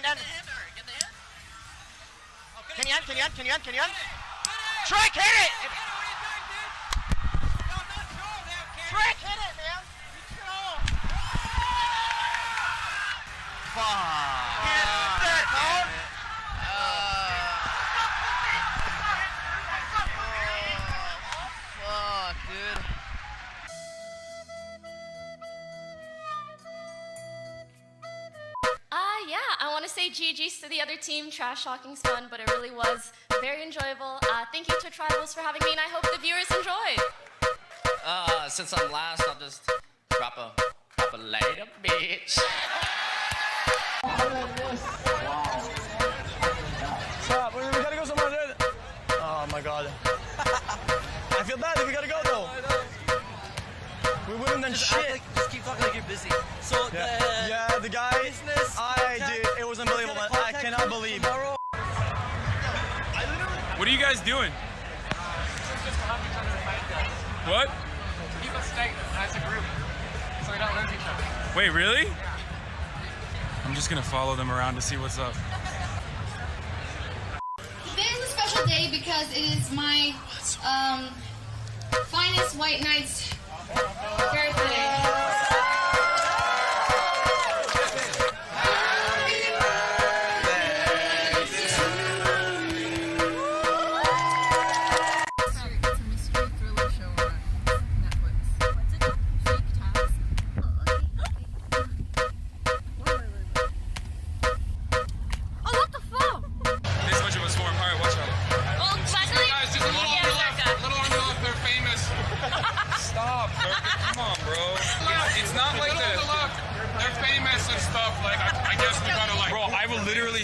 down. Can you? Trick, hit it! Trick, hit it, man! Fuck. Fuck, dude. Yeah, I want to say GG's to the other team. Trash talking's fun, but it really was very enjoyable. Thank you to Tribals for having me, and I hope the viewers enjoyed. Since I'm last, I'll just drop a later, bitch. Stop, we gotta go somewhere, dude. Oh my god. I feel bad if we gotta go though. We wouldn't done shit. Just keep talking like you're busy. So yeah, the guy, dude, it was unbelievable. I cannot believe. What are you guys doing? What? Keep us staying as a group, so we don't lose each other. Wait, really? I'm just gonna follow them around to see what's up. Today is a special day because it is my finest white knight's birthday.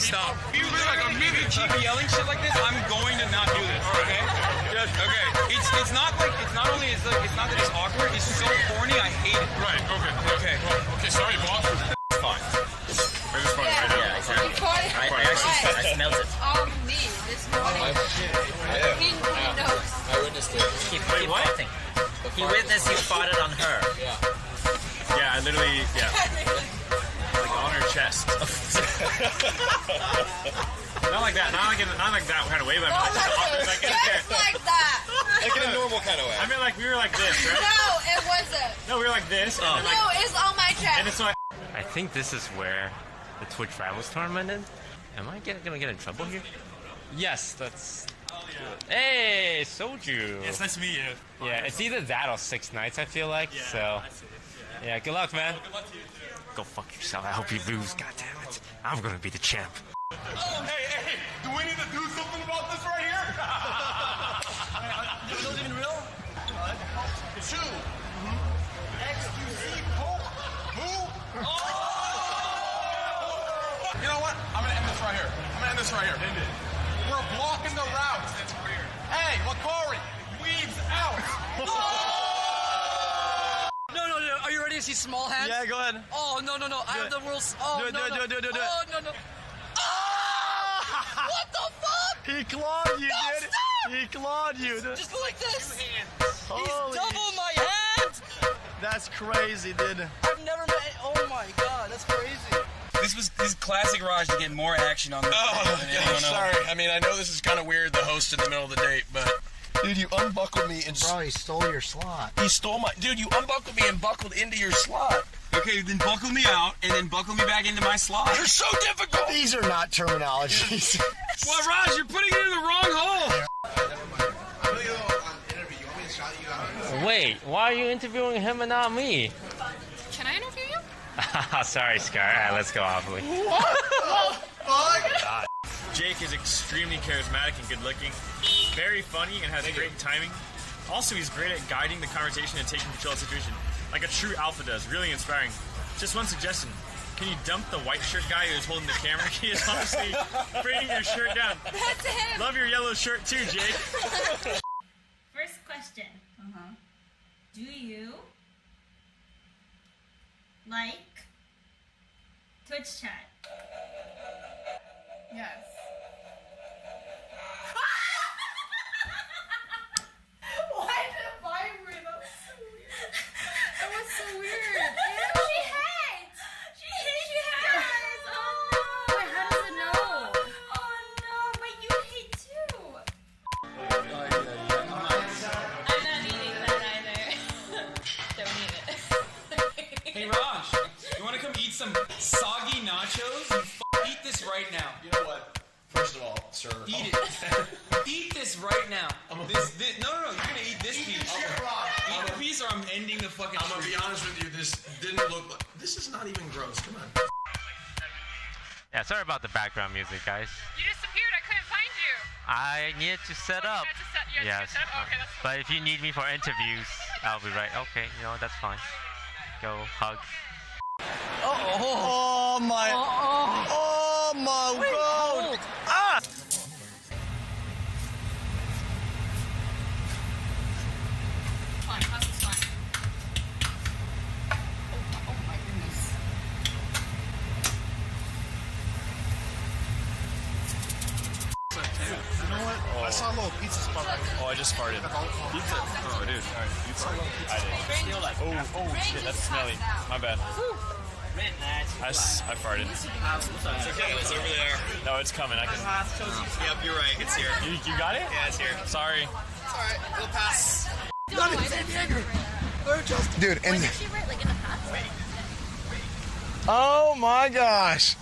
Stop. You look like a minute. Keep yelling shit like this. I'm going to not do this. Okay? Okay. It's not that it's awkward. It's so corny. I hate it. Right. Okay. Okay. Sorry, boss. It's fine. It's fine. Yeah, exactly. I smelled it. Me this morning. He knows. I witnessed it. Wait, what? He witnessed you farted on her. Yeah. I literally. Yeah. On her chest. Not like that. Not like that kind of way, but Like that. like in a normal kind of way. I mean, like we were like this, right? No, it wasn't. No, we were like this. And then, like, No, it's on my chest. and it's like. I think this is where the Twitch Rivals tournament is. Am I gonna get in trouble here? Yes, that's. Hey, Soju. Yes, nice to meet you. Yeah, it's either that or 6 nights. I feel like. Yeah, so. Yeah, good luck, man. Good luck to you. Go fuck yourself. I hope you lose. God damn it. I'm gonna be the champ. Hey, do we need to do something about this right here? Are those even real? 2. XQC Pope. Who? Oh! You know what? I'm gonna end this right here. End it. We're blocking the route. Hey, Wakari, weaves out. No. Are you ready to see small hands? Yeah, go ahead. Oh no. I have the world's. Oh Do it. no. Do it. Oh no. Oh! What the fuck? He clawed you, dude. Stop! He clawed you. Just go like this. Holy. He's double my hand. That's crazy, dude. I've never met. Oh my god, that's crazy. This is classic Raj to get more action on this. Oh, sorry. I mean, I know this is kind of weird, the host in the middle of the date, but... Dude, you unbuckled me and... Bro, he stole your slot. He stole my... Dude, you unbuckled me and buckled into your slot. Okay, then buckle me out, and then buckle me back into my slot. You're so difficult! These are not terminologies. Well, Raj, you're putting it in the wrong hole! Wait, why are you interviewing him and not me? Can I interview you? Sorry, Scar. Alright, let's go off. Jake is extremely charismatic and good-looking, very funny, and has great timing. Also, he's great at guiding the conversation and taking control of the situation, like a true alpha does. Really inspiring. Just one suggestion. Can you dump the white shirt guy who's holding the camera? He is honestly bringing your shirt down. That's him. Love your yellow shirt too, Jake. First question. Do you like Twitch chat? Yes. Why did it vibrate? That was so weird. That was so weird. She hates. She hates. Oh. Wait, how does sir. Eat it. Eat this right now. No, you're gonna eat this piece. Eat the piece or I'm ending the fucking I'm gonna be honest with you, this didn't look like... This is not even gross, come on. Yeah, sorry about the background music, guys. You disappeared. I couldn't find you. I needed to set up. You had to Yes. set up? Okay, that's But if you need me for interviews, I'll be right. Okay, you know, that's fine. Go hug. Oh my... Oh my god! Ah! Fine, pass is fine. Oh my goodness. You know what? I saw a little pizza spot right here. Oh, I just farted. Pizza? Oh, dude. I did. Oh, shit, that's smelly. My bad. I farted. It's okay, it's over there. No, it's coming. I can. Yep, you're right. It's here. You got it? Yeah, it's here. Sorry. It's alright. We'll pass. Dude, and... Did she write like in the past? Oh my gosh!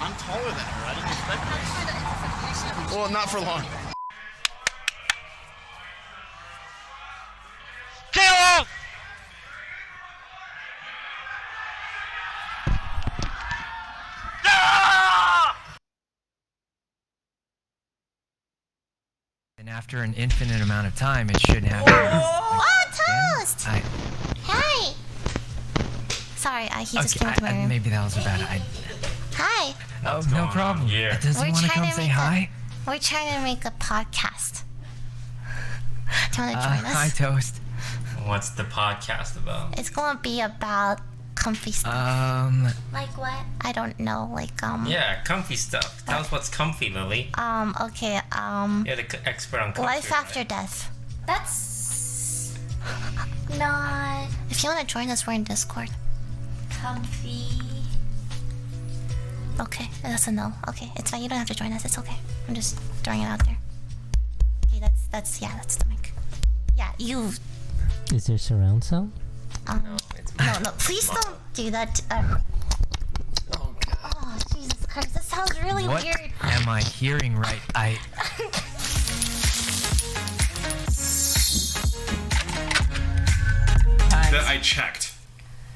I'm taller than her. I didn't expect this. Well, not for long. Kill! And after an infinite amount of time, it should happen. Oh, Toast! Hi! Sorry, he just came into my room. Maybe that was a bad idea. Hi! Oh, no problem. Yeah. Does he want to come say hi? We're trying to make a podcast. Do you want to join us? Hi, Toast. What's the podcast about? It's gonna be about comfy stuff. Like what? I don't know. Like Yeah, comfy stuff. Tell us what's comfy, Lily. Okay. You're the expert on comfy. Life after death. That's not. If you want to join us, we're in Discord. Comfy. Okay, that's a no. Okay, it's fine. You don't have to join us. It's okay. I'm just throwing it out there. Okay, that's the mic. Yeah, you. Is there surround sound? No, please don't do that. Oh, Jesus Christ, that sounds really What weird. am I hearing right? That I checked.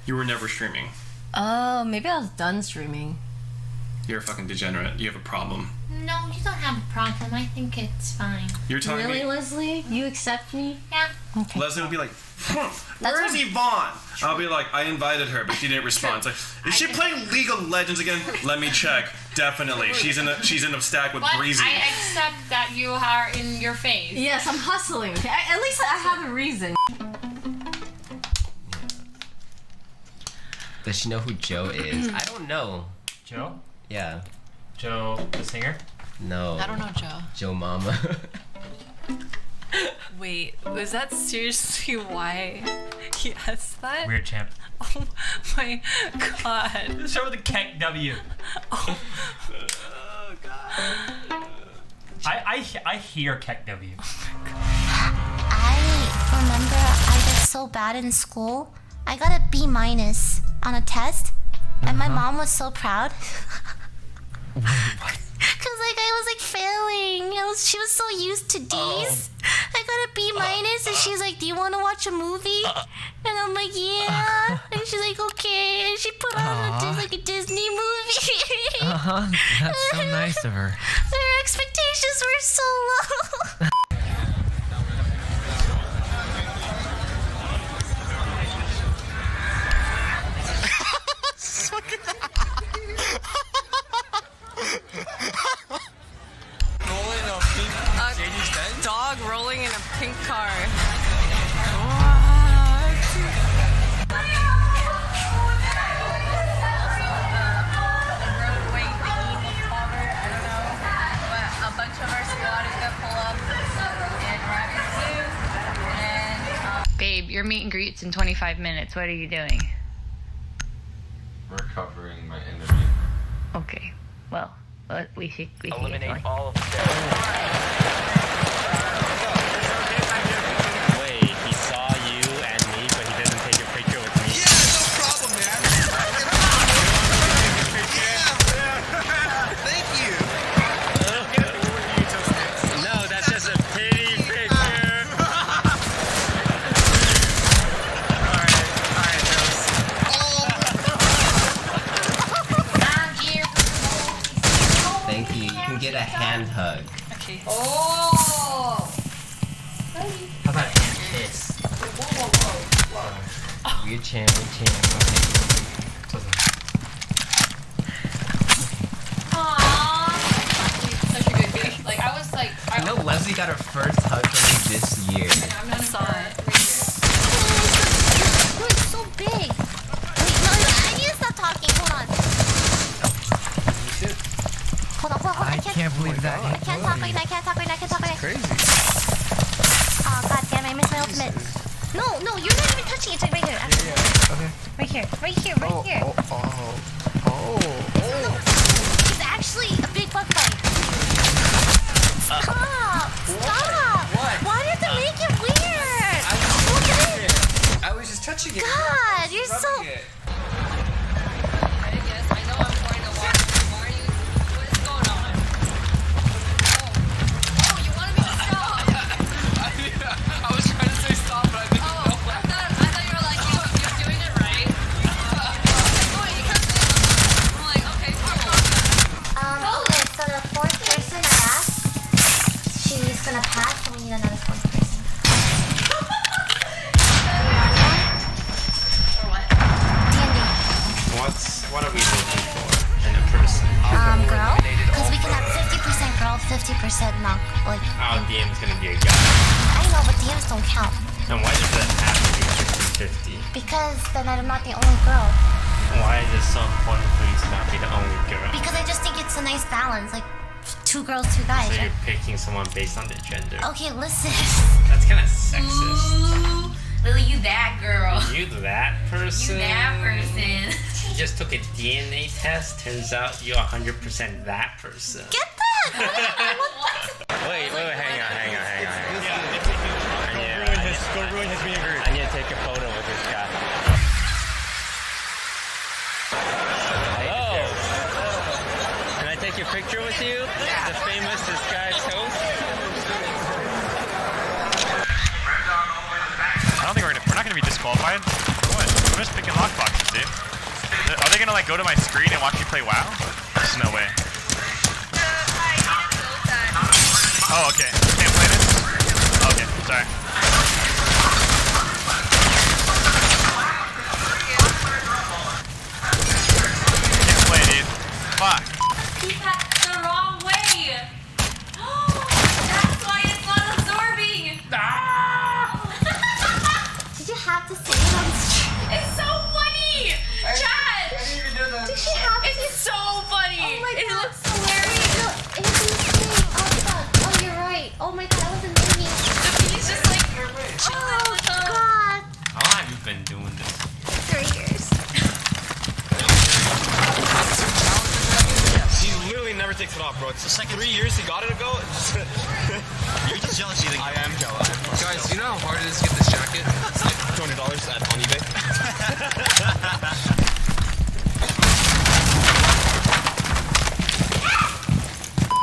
You were never streaming. Oh, maybe I was done streaming. You're a fucking degenerate. You have a problem. No, you don't have a problem. I think it's fine. You're telling Really, me... Leslie? You accept me? Yeah. Okay. Leslie will be like, where is Yvonne? I'll be like, I invited her, but she didn't respond. It's like, is she playing League of Legends again? Let me check. Definitely. She's in a stack with Breezy. I accept that you are in your phase. Yes, I'm hustling. Okay? At least I have a reason. Does she know who Joe is? I don't know. Joe? Yeah. Joe, the singer? No. I don't know Joe. Joe Mama. Wait, was that seriously why he asked that? Weird champ. Oh my god. Show the Keck W. Oh god. I hear Keck W. I remember I did so bad in school. I got a B- on a test, and my mom was so proud. Cause like I was like failing. She was so used to D's. I got a B-, and she's like, "Do you want to watch a movie?" And I'm like, "Yeah." And she's like, "Okay." And she put on like a Disney movie. That's so nice of her. Their expectations were so low. dog rolling in a pink car. A bunch of our squad is gonna pull up and we're at the zoo. And babe, your meet and greet's in 25 minutes. What are you doing? Recovering my interview. Okay. Well, we should eliminate all of them. Wait, he saw you and me, but he didn't take a picture with me. Yeah, no problem, man. Yeah. Thank you. Lucky. Oh! How about a kiss? Weird chant, Okay. Aww. Such a good game. Like, I was like, I know Leslie got her first hug from me this year. I'm not sorry. Oh, it's so big. Wait, no, I need to stop talking. Hold on. Hold on. I can't believe that. I can't talk right now. I can't talk right now. Crazy. Oh, god damn, I missed my ultimate. No, you're not even touching it. It's like right here. Okay. Right here. Oh. It's actually a big bug bite. Stop! What? Why do you have to make it weird? Look at it. I was just touching it. God, you're so... I guess. I know I'm going to watch. Why are you... What is going on? Oh, you wanted me to stop. I was trying to say stop, but I didn't know. I thought you were like, you're doing it right. Oh, you kept saying I'm like, okay, cool. Okay, so the fourth person I asked, she's gonna pass, and we need another fourth person. Or what? D&D. What are we looking for in a person? Girl? Because we can have 50% girl, 50% not, like... Our DM's gonna be a guy. I know, but DMs don't count. And why does that have to be 50-50? Because then I'm not the only girl. Why is it so important for you to not be the only girl? Because I just think it's a nice balance, like 2 girls, 2 guys. So you're picking someone based on their gender. Okay, listen. That's kind of sexist. Ooh, Lily, you that girl. You that person? You that person. You just took a DNA test. Turns out you're 100% that person. Get that! Wait, hang on. Go ruin his meet and greet. I need to take a photo with this guy. Hello. Can I take a picture with you? The famous disguised host. I don't think we're not gonna be disqualified. What? I'm just picking lockboxes, dude. Are they gonna like go to my screen and watch me play WoW? There's no way. Oh, okay. Can't play this? Okay, sorry. Can't play, dude. Fuck. He got the wrong way. That's why it's not absorbing. Did you have to say it on stream? It's so funny. Chad. Did she have to? It's so funny. Oh my It god. looks hilarious. No, it's insane. Oh fuck. Oh, you're right. Oh my god, that was amazing. He's just like chilling with them. God. How long have you been doing this? 3 years. He literally never takes it off, bro. It's the second 3 years he got it ago. You're just jealous. You think I am jealous. Guys, you know how hard it is to get this jacket? It's like $200 on eBay.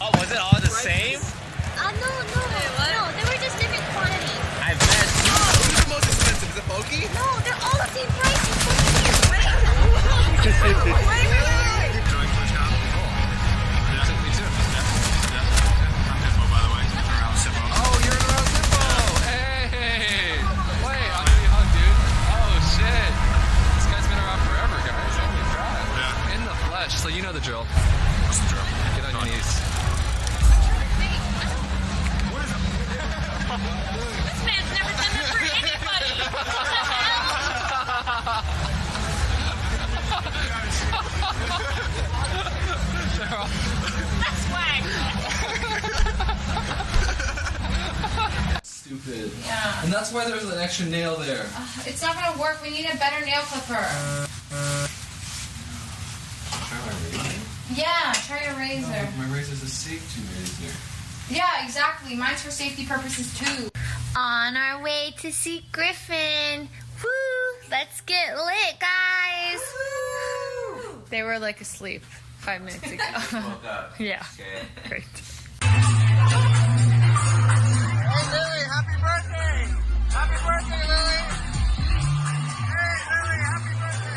Oh, was it all the same? No. No, they were just different quantities. I bet. Who's the most expensive? Is it Pokey? No, they're all the same price. Oh, you're in around Zippo. Hey. Wait, I'll give you a hug, dude. Oh, shit. This guy's been around forever, guys. Holy crap. Yeah. In the flesh. So you know the drill. What's the drill? Get on your knees. This man's never done this for anybody. What the hell? That's whack. Stupid. Yeah. And that's why there's an extra nail there. It's not gonna work. We need a better nail clipper. Yeah, try a razor. My razor's a safety razor. Yeah, exactly. Mine's for safety purposes too. On our way to see Griffin. Woo! Let's get lit, guys. Woo! They were like asleep 5 minutes ago. Woke up. Yeah. Okay. Great. Hey, Lily, happy birthday. Happy birthday, Lily. Hey, Lily, happy birthday.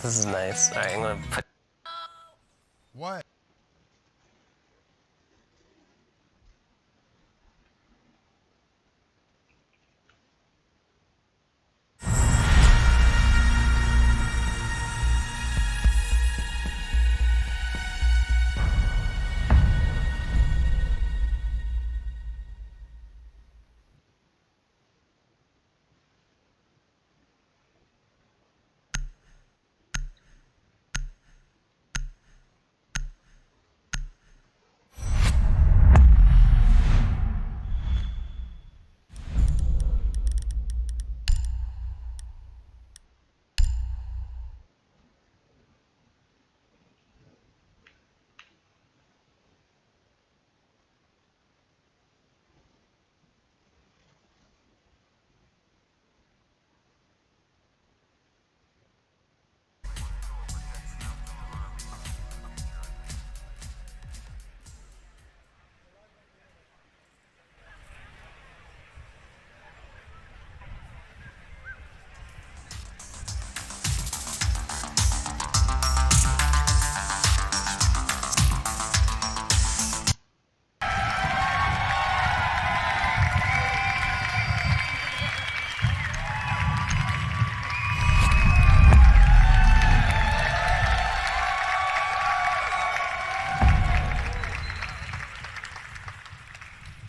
This is nice. Alright, I'm gonna put. What?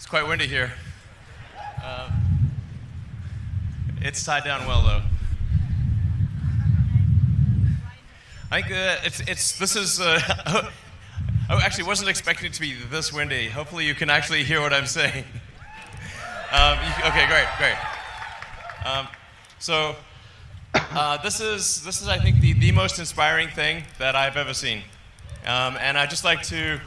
Quite windy here. It's tied down well though. I think this is. I actually wasn't expecting it to be this windy. Hopefully you can actually hear what I'm saying. Okay, great. So this is I think the most inspiring thing that I've ever seen, and I'd just like to.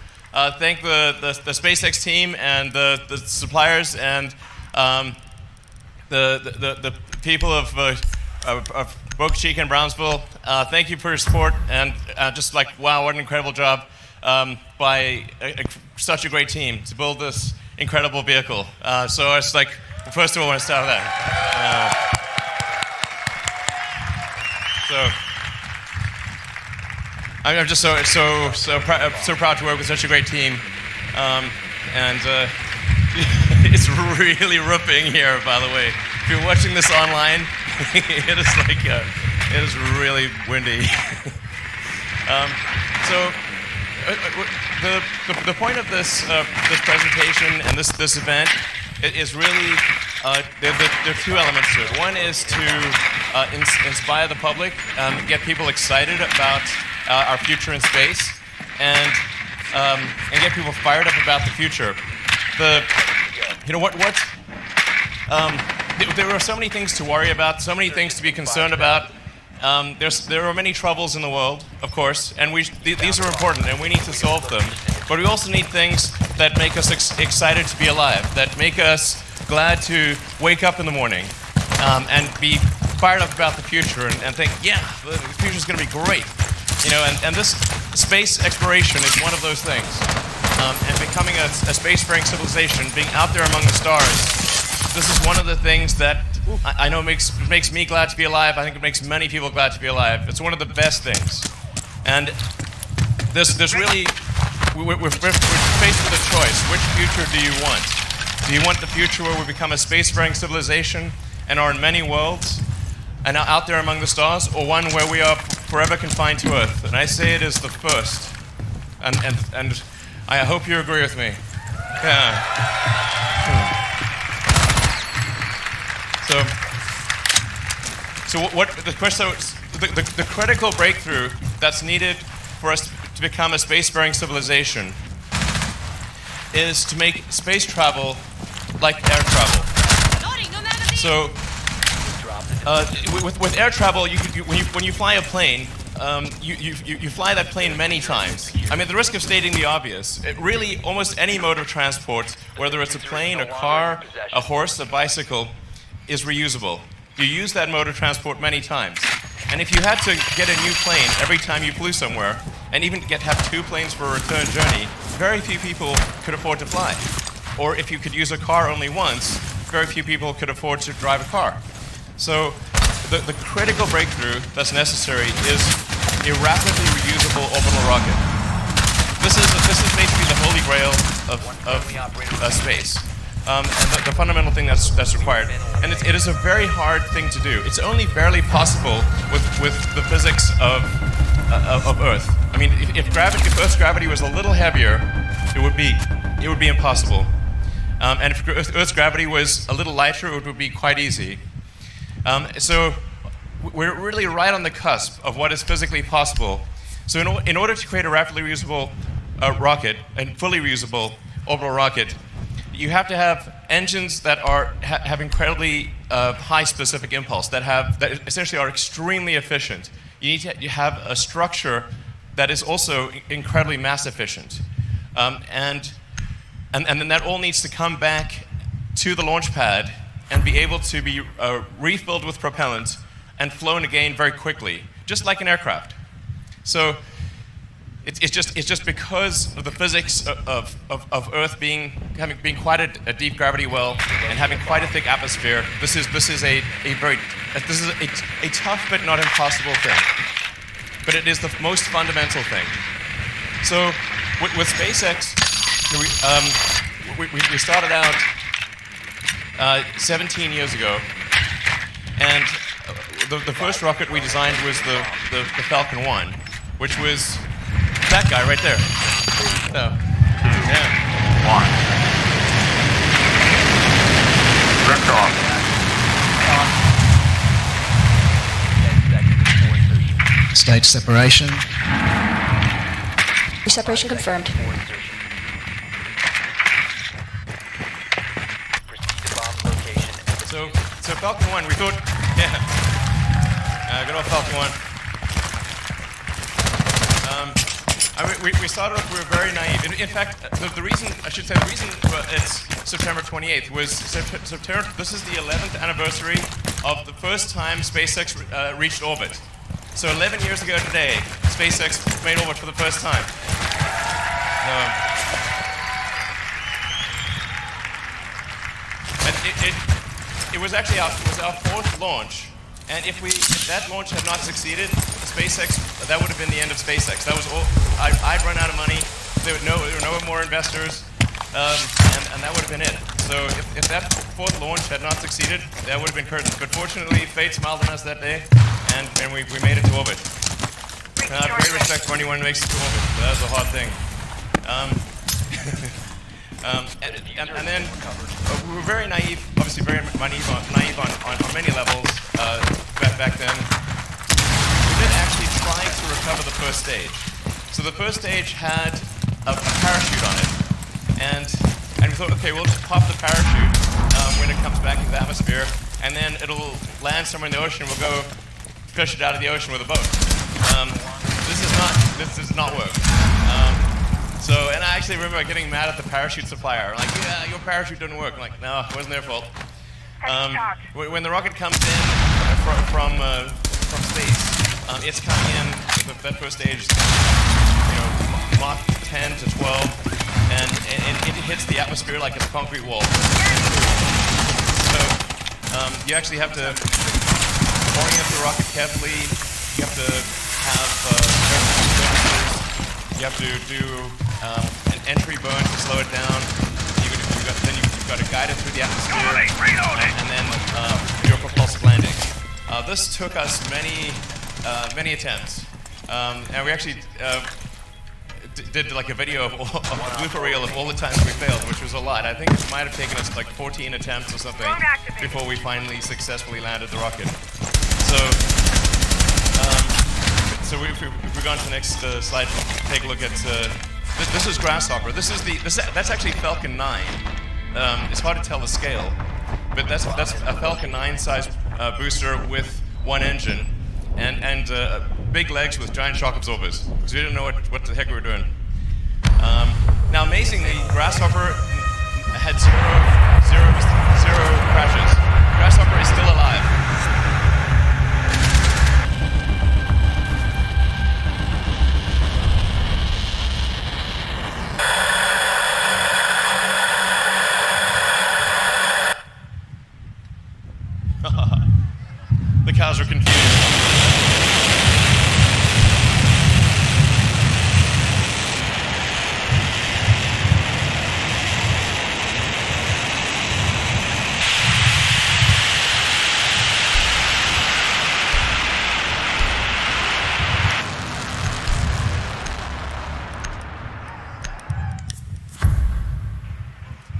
Thank the SpaceX team and the suppliers and the people of Boca Chica and Brownsville. Thank you for your support and just like, wow, what an incredible job by such a great team to build this incredible vehicle. So it's like, first of all, I want to start with that. I'm just so proud to work with such a great team, and it's really ripping here. By the way, if you're watching this online, it is really windy. The point of this presentation and this event is really there are two elements to it. One is to inspire the public, get people excited about our future in space, and get people fired up about the future. There are so many things to worry about, so many things to be concerned about. There are many troubles in the world, of course, and these are important, and we need to solve them. But we also need things that make us excited to be alive, that make us glad to wake up in the morning, and be fired up about the future, and think, yeah, the future's going to be great. And this space exploration is one of those things. And becoming a spacefaring civilization, being out there among the stars, this is one of the things that I know makes me glad to be alive. I think it makes many people glad to be alive. It's one of the best things. And there's really, we're faced with a choice. Which future do you want? Do you want the future where we become a spacefaring civilization and are in many worlds and are out there among the stars, or one where we are forever confined to Earth? And I say it is the first. And I hope you agree with me. Yeah. The critical breakthrough that's needed for us to become a spacefaring civilization is to make space travel like air travel. So, with air travel, when you fly a plane, you fly that plane many times. I mean, the risk of stating the obvious, really almost any mode of transport, whether it's a plane, a car, a horse, a bicycle, is reusable. You use that mode of transport many times. And if you had to get a new plane every time you flew somewhere, and even have two planes for a return journey, very few people could afford to fly. Or if you could use a car only once, very few people could afford to drive a car. So the critical breakthrough that's necessary is a rapidly reusable orbital rocket. This is basically the holy grail of space, and the fundamental thing that's required. And it is a very hard thing to do. It's only barely possible with the physics of Earth. I mean, if Earth's gravity was a little heavier, it would be impossible. And if Earth's gravity was a little lighter, it would be quite easy. So we're really right on the cusp of what is physically possible. So in order to create a rapidly reusable rocket, and fully reusable orbital rocket, you have to have engines that have incredibly high specific impulse, that essentially are extremely efficient. You need to have a structure that is also incredibly mass efficient. And then that all needs to come back to the launch pad and be able to be refilled with propellant and flown again very quickly, just like an aircraft. So it's just because of the physics of Earth being quite a deep gravity well and having quite a thick atmosphere. This is a tough but not impossible thing. But it is the most fundamental thing. So with SpaceX, we started out 17 years ago, and the first rocket we designed was the Falcon 1, which was that guy right there. So, yeah. 1. Liftoff. Stage separation. Separation confirmed. So Falcon 1, we thought, good old Falcon 1. We started off, we were very naive. In fact, the reason it's September 28th was September. This is the 11th anniversary of the first time SpaceX reached orbit. So 11 years ago today, SpaceX made orbit for the first time. It was actually our fourth launch, and if that launch had not succeeded, SpaceX, that would have been the end of SpaceX. That was all. I'd run out of money. There were no more investors, and that would have been it. So if that fourth launch had not succeeded, that would have been curtains. But fortunately, fate smiled on us that day, and we made it to orbit. I have great respect for anyone who makes it to orbit. That was a hard thing. And then we were very naive, obviously very naive on many levels back then. We did actually try to recover the first stage. So the first stage had a parachute on it, and we thought, okay, we'll just pop the parachute when it comes back into the atmosphere, and then it'll land somewhere in the ocean. We'll go fish it out of the ocean with a boat. This does not work. So, and I actually remember getting mad at the parachute supplier. Like, yeah, your parachute didn't work. I'm like, no, it wasn't their fault. When the rocket comes in from space, it's coming in with that first stage, Mach 10 to 12, and it hits the atmosphere like a concrete wall. So, you actually have to orient the rocket carefully. You have to have you have to do an entry burn to slow it down. You've got to guide it through the atmosphere, and then do a propulsive landing. This took us many attempts, and we actually did like a video of a blooper reel of all the times we failed, which was a lot. I think it might have taken us like 14 attempts or something before we finally successfully landed the rocket. So if we go on to the next slide, take a look at this is Grasshopper. That's actually Falcon 9. It's hard to tell the scale, but that's a Falcon 9 size booster with one engine and big legs with giant shock absorbers, because we didn't know what the heck we were doing. Now, amazingly, Grasshopper had zero crashes. Grasshopper is still alive. The cows are confused.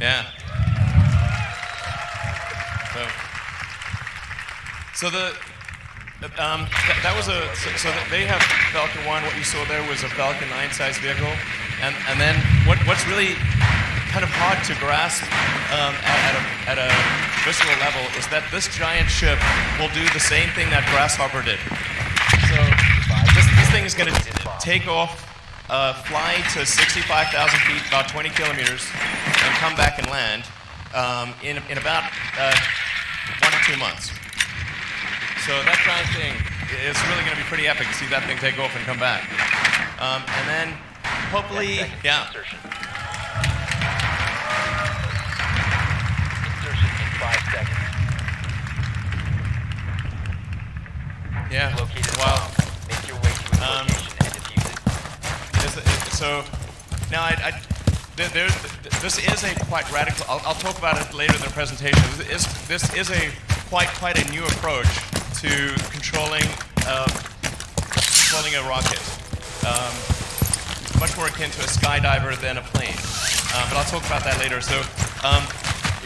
Yeah. So that was so they have Falcon 1. What you saw there was a Falcon 9 size vehicle, and then what's really kind of hard to grasp at a visceral level is that this giant ship will do the same thing that Grasshopper did. So this thing is going to take off, fly to 65,000 feet, about 20 kilometers, and come back and land in about 1 to 2 months. So that giant thing is really going to be pretty epic to see that thing take off and come back. And then hopefully, yeah. Yeah. Wow. So now this is a quite radical. I'll talk about it later in the presentation. This is a quite a new approach to controlling a rocket. Much more akin to a skydiver than a plane. But I'll talk about that later. So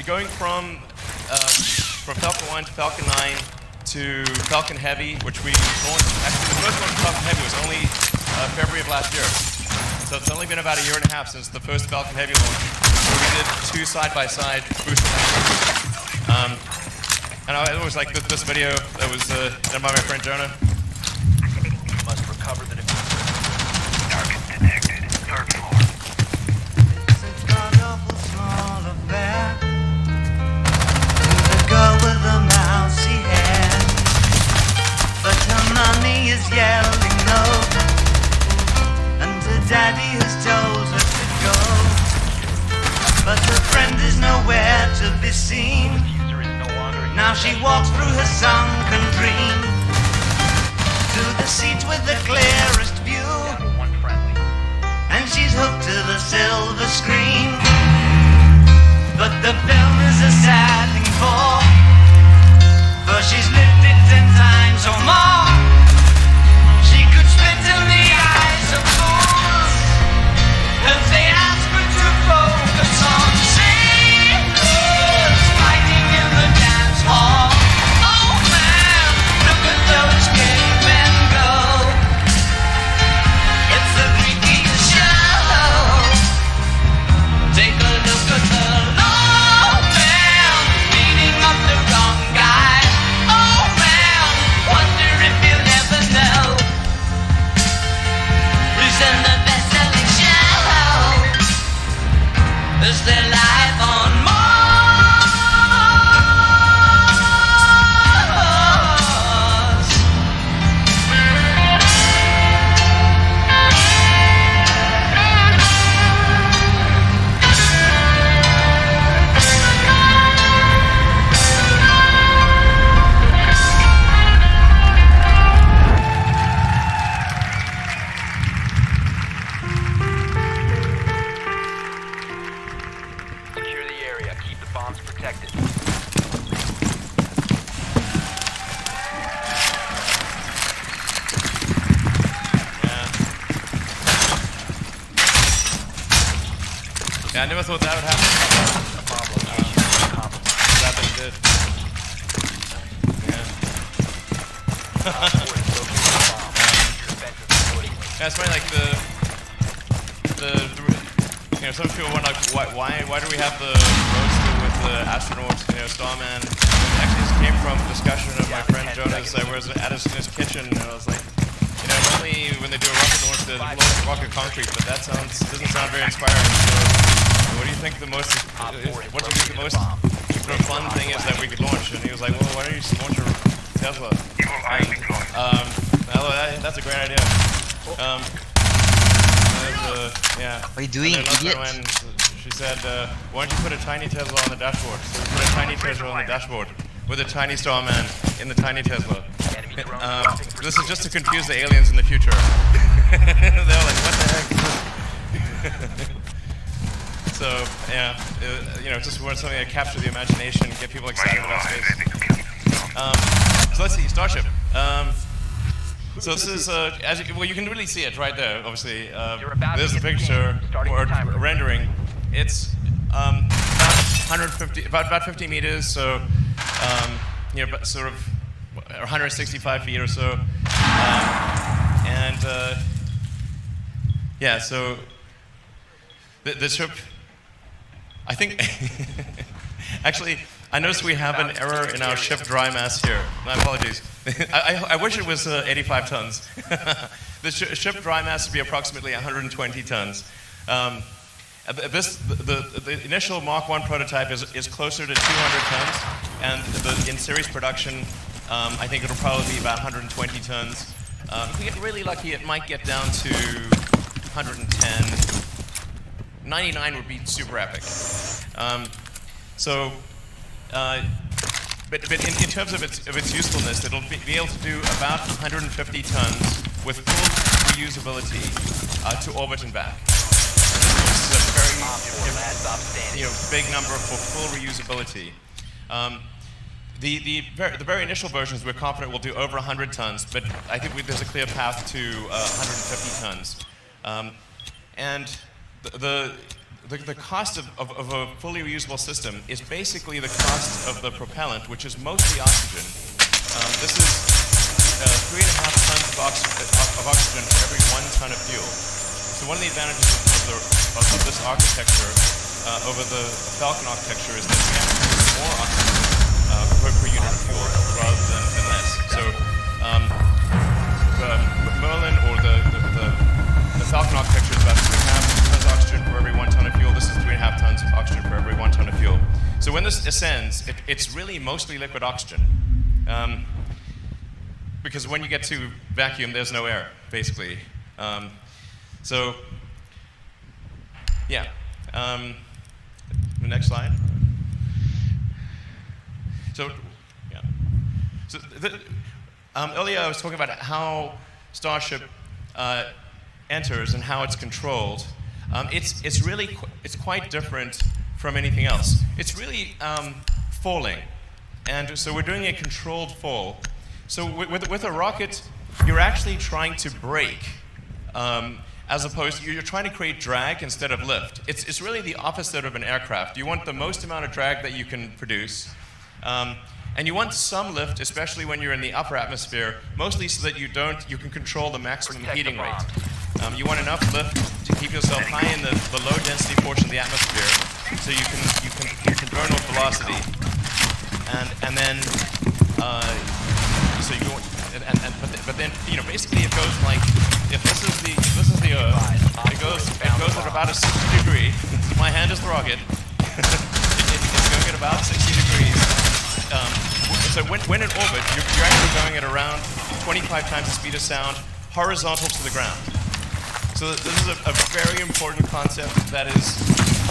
going from Falcon 1 to Falcon 9 to Falcon Heavy, which we launched. Actually, the first one, Falcon Heavy, was only February of last year. So it's only been about 1.5 years since the first Falcon Heavy launch, where we did 2 side-by-side booster packs. And I always like this video that was done by my friend Jonah. Must recover the diffuser. Target detected. 3rd floor. It's a god-awful small affair. The girl with the mousy hair. But her mommy is yelling no. And her daddy has told her to go. But her friend is nowhere to be seen. Now she walks through her sunken dream to the seat with the clearest view, and she's hooked to the silver screen. But the film is a sad thing for she's lived it 10 times or more. She could spit in the eyes of fools if they ask her to focus on sailors fighting in the dance hall. Oh man, look at those gay men go. It's the freakiest show. Take a look at the low man beating up the wrong guy. Oh man, wonder if you'll ever know who's in the best-selling show. Is there life on Mars? Secure the area. Keep the bombs protected. Yeah, I never thought that would happen. Glad that it did. Yeah, it's funny, like some people wonder like, why do we have the roadster with the astronauts, Starman? It actually just came from a discussion of my friend Jonas. I was at his kitchen, and I was like, normally when they do a rocket launch, they blow up rocket concrete, but that doesn't sound very inspiring. So, what do you think the most fun thing is that we could launch? And he was like, well, why don't you just launch a Tesla? That's a great idea. Yeah. What are you doing, idiot? When she said, why don't you put a tiny Tesla on the dashboard? So we put a tiny Tesla on the dashboard with a tiny Starman in the tiny Tesla. This is just to confuse the aliens in the future. They're like, what the heck? So, yeah, just something that captures the imagination, get people excited about space. So let's see, Starship. So this is, you can really see it right there, obviously. There's the picture, or rendering. It's about about 50 meters, so but sort of 165 feet or so, yeah. So the ship, I think, actually, I noticed we have an error in our ship dry mass here. My apologies. I wish it was 85 tons. The ship dry mass would be approximately 120 tons. The initial Mark 1 prototype is closer to 200 tons, and in series production, I think it'll probably be about 120 tons. If we get really lucky, it might get down to 110. 99 would be super epic. But in terms of its usefulness, it'll be able to do about 150 tons with full reusability to orbit and back. This is a very big number for full reusability. The very initial versions we're confident will do over 100 tons, but I think there's a clear path to 150 tons. And the cost of a fully reusable system is basically the cost of the propellant, which is mostly oxygen. This is 3.5 tons of oxygen for every 1 ton of fuel. So one of the advantages of this architecture over the Falcon architecture is that we have to use more oxygen per unit of fuel rather than less. So Merlin or the Falcon architecture is about 2.5 tons of oxygen for every 1 ton of fuel. This is 3.5 tons of oxygen for every 1 ton of fuel. So when this ascends, it's really mostly liquid oxygen. Because when you get to vacuum, there's no air, basically. So, yeah. The next slide. So, yeah. So earlier I was talking about how Starship enters and how it's controlled. It's quite different from anything else. It's really falling, and so we're doing a controlled fall. So with a rocket, you're actually trying to brake, as opposed to you're trying to create drag instead of lift. It's really the opposite of an aircraft. You want the most amount of drag that you can produce. And you want some lift, especially when you're in the upper atmosphere, mostly so that you can control the maximum heating rate. You want enough lift to keep yourself high in the low density portion of the atmosphere, so you can burn off velocity, and then but then basically it goes like, if this is the Earth, it goes at about a 60 degree. My hand is the rocket. It's going at about 60 degrees. So when in orbit, you're actually going at around 25 times the speed of sound, horizontal to the ground. So this is a very important concept that is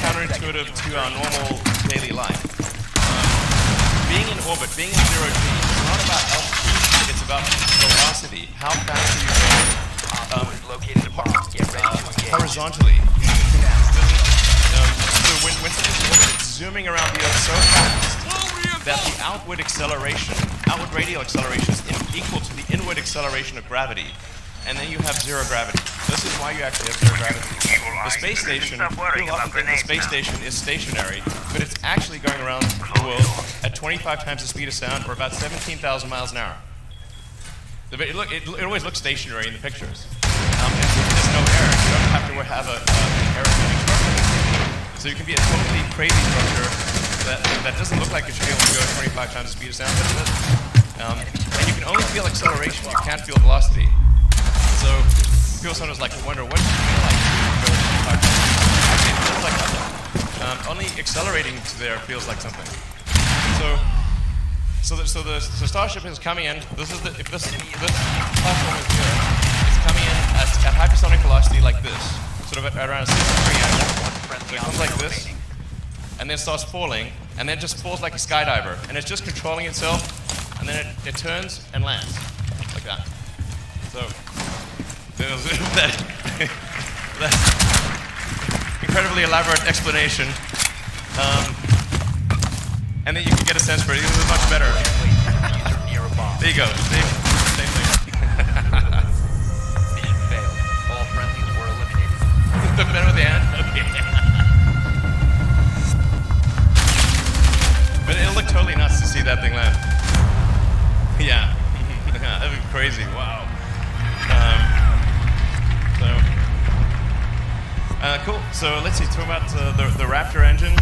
counterintuitive to our normal daily life. Being in orbit, being in 0 G, it's not about altitude, it's about velocity. How fast are you going horizontally? So when something's in orbit, it's zooming around the Earth so fast that the outward radial acceleration is equal to the inward acceleration of gravity. And then you have zero gravity. This is why you actually have zero gravity. The space station, people often think the space station is stationary, but it's actually going around the world at 25 times the speed of sound, or about 17,000 miles an hour. It always looks stationary in the pictures. And there's no air. You don't have to have an aerodynamic structure. So you can be a totally crazy structure that doesn't look like it should be able to go at 25 times the speed of sound, but it does. And you can only feel acceleration. You can't feel velocity. So people sometimes wonder, what does it feel like to go at 25 times? Actually, it feels like nothing. Only accelerating to there feels like something. So the Starship is coming in. This platform is here. It's coming in at hypersonic velocity like this, sort of at around 63 angle. So it comes like this, and then starts falling, and then just falls like a skydiver, and it's just controlling itself, and then it turns and lands like that. So there's that incredibly elaborate explanation. And then you can get a sense for it. This is much better. There you go. Same thing. Mission failed. All friendlies were eliminated. The better with the hand? Okay. that thing land. Yeah, that'd be crazy. Wow. Cool. So let's see. Talk about the Raptor engine.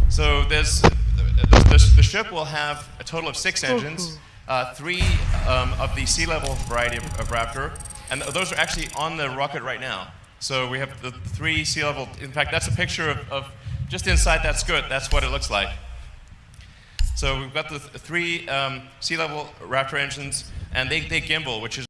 So there's the ship will have a total of 6 engines, 3 of the sea level variety of Raptor, and those are actually on the rocket right now. So we have the 3 sea level. In fact, that's a picture of just inside that skirt. That's what it looks like. So we've got the 3 sea level Raptor engines, and they gimbal, which is